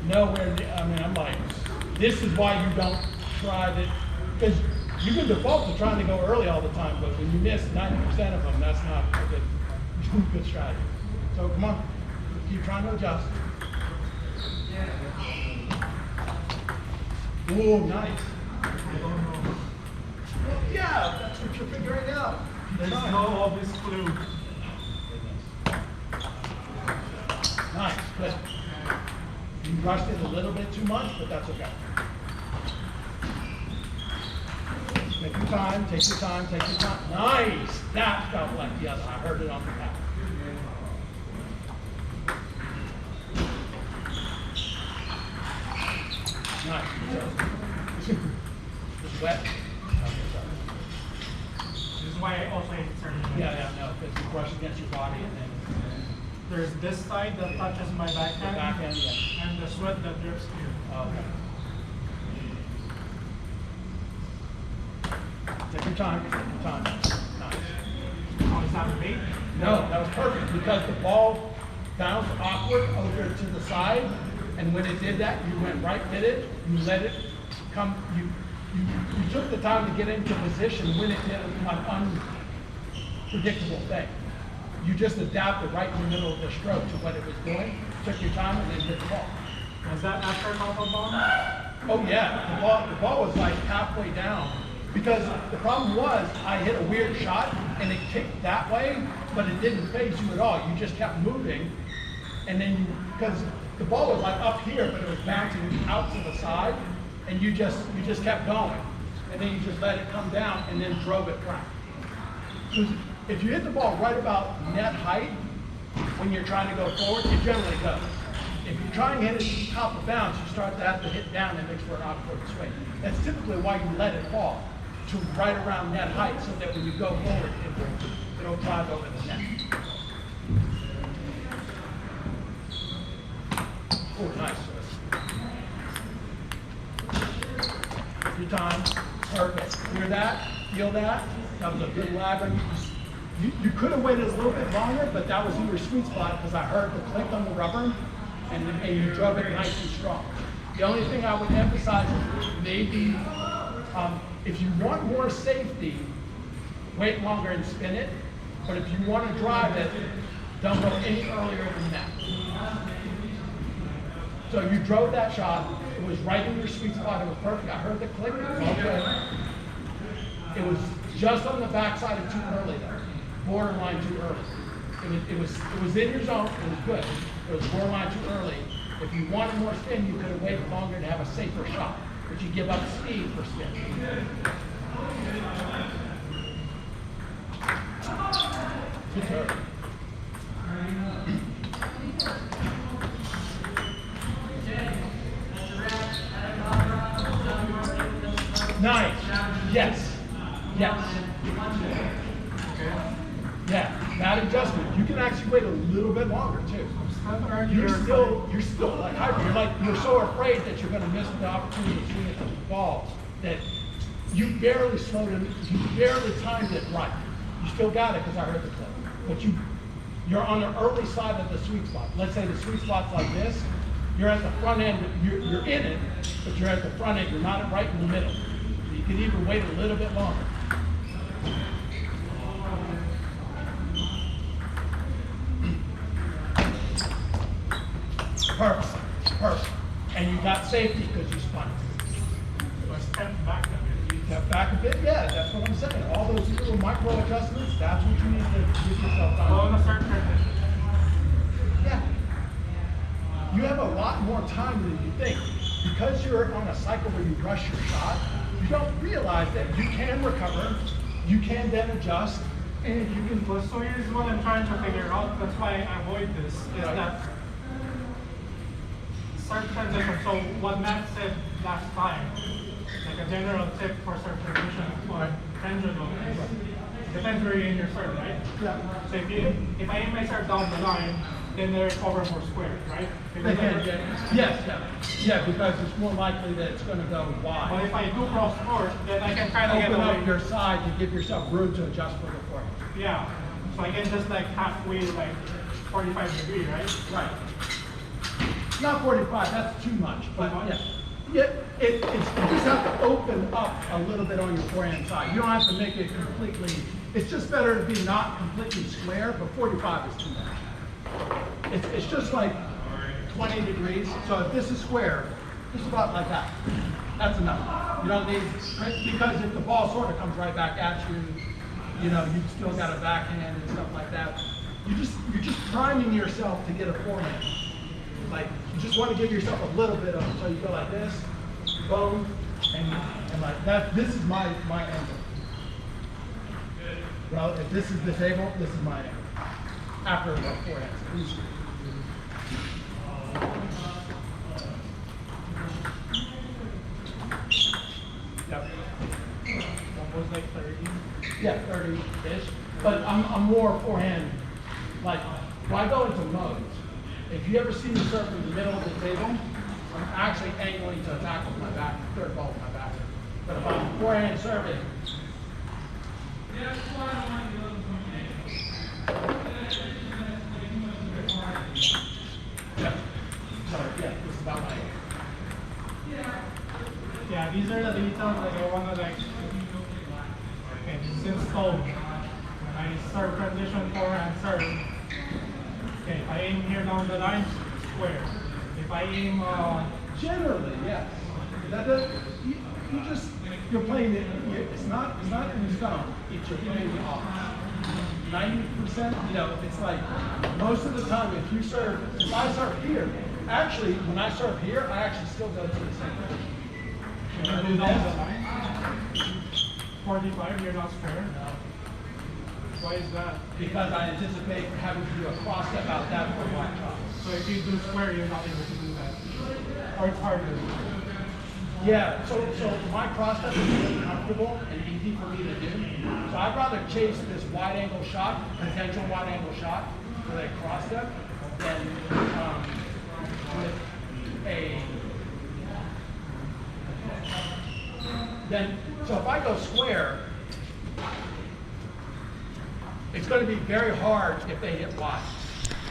Nowhere near, I mean, I'm like, this is why you don't try to, because you can default to trying to go early all the time, but when you miss 90% of them, that's not a good strategy. So come on, keep trying to adjust. Oh, nice. I don't know. Well, yeah, that's what you're figuring out. There's no obvious clue. Nice, good. You rushed it a little bit too much, but that's okay. Take your time, take your time, take your time. Nice! That felt like the other. I heard it on the path. Nice. It's wet. Okay, sorry. This is why I also hate certain things. Yeah, no, because you brush against your body and then There's this side that touches my backhand, backhand, yeah. and the sweat that drips here. Okay. Take your time, take your time. Nice. Oh, is that bait? No, that was perfect because the ball bounced awkward over to the side, and when it did that, you went right with it. You let it come. You took the time to get into position when it did an unpredictable thing. You just adapted right in the middle of the stroke to what it was doing. Took your time and then hit the ball. Was that after Papa Bomb? Oh yeah, the ball was like halfway down. Because the problem was, I hit a weird shot and it kicked that way, but it didn't phase you at all. You just kept moving, and then because the ball was like up here, but it was bouncing out to the side, and you just kept going, and then you just let it come down and then drove it back. So if you hit the ball right about net height when you're trying to go forward, it generally goes. If you try and hit it to top of bounce, you start to have to hit down and makes for an awkward swing. That's typically why you let it fall to right around net height, so that when you go forward, it'll drive over the net. Oh, nice. Your time, perfect. Hear that? Feel that? That was a good lag on you. You could have waited a little bit longer, but that was in your sweet spot because I heard the click on the rubber, and you drove it nice and strong. The only thing I would emphasize is maybe if you want more safety, wait longer and spin it. But if you want to drive it, don't go any earlier than that. So you drove that shot. It was right in your sweet spot. It was perfect. I heard the click. It was okay. It was just on the backside of too early though. Borderline too early. It was in your zone. It was good. It was borderline too early. If you wanted more spin, you could have waited longer to have a safer shot. But you give up speed for spin. Good turn. Nice. Yes. Yes. Yeah, that adjustment. You can actually wait a little bit longer too. You're still like hybrid. You're so afraid that you're going to miss the opportunity to swing at the ball that you barely slowed it. You barely timed it right. You still got it because I heard the clip. But you're on the early side of the sweet spot. Let's say the sweet spot's like this. You're at the front end. You're in it, but you're at the front end. You're not right in the middle. You can even wait a little bit longer. Perfect. And you got safety because you spun it. So I stepped back a bit. You stepped back a bit, yeah, that's what I'm saying. All those little micro adjustments, that's what you need to give yourself time. Well, in a certain position. Yeah. You have a lot more time than you think. Because you're on a cycle where you rush your shot, you don't realize that you can recover, you can then adjust, and you can. Well, so here's what I'm trying to figure out. That's why I avoid this. Is Right. that certain transition. So what Matt said last time, like a general tip for certain transition or pendulum is depends where you're in your serve, right? Yeah. So if I aim my serve down the line, then they recover more square, right? Yes, yeah, because it's more likely that it's going to go wide. But if I do cross court, then I can kind of get Open away. up your side to give yourself room to adjust for the forehand. Yeah. So I can just like halfway, like 45 degree, right? Right. Not 45, that's too much, but Too much? yeah. Yeah, you just have to open up a little bit on your forehand side. You don't have to make it completely, it's just better to be not completely square, but 45 is too much. It's just like 20 degrees, so if this is square, just about like that. That's enough. You don't need, because if the ball sort of comes right back at you, you know, you've still got a backhand and stuff like that. You're just priming yourself to get a forehand. Like, you just want to give yourself a little bit of, so you go like this, boom, and like that. This is my angle. Well, if this is the table, this is my angle. After the forehand. Yep. Almost like 30. Yeah, 30-ish. But I'm more forehand. Like, when I go into modes, if you ever see me serve in the middle of the table, I'm actually angling to attack with my back, third ball with my back. But if I'm forehand serving, yeah. So yeah, this is about my. Yeah, these are the details like I want to like. Okay, since home, when I serve transition forehand serve. Okay, if I aim here down the line, square. If I aim, Generally, yes. That does, you're playing it. It's not in stone. It's you're playing it off. 90%. You know, it's like most of the time if you serve. If I serve here, actually, when I serve here, I actually still go to the same position. when I do down the line, 45, you're not square. Why is that? Because I anticipate having to do a cross step out that for black shot. So if you do square, you're not able to do that. Or it's harder. Yeah, so my cross step is really comfortable and easy for me to do. So I'd rather chase this wide angle shot, potential wide angle shot with a cross step than with a so if I go square, it's going to be very hard if they hit wide.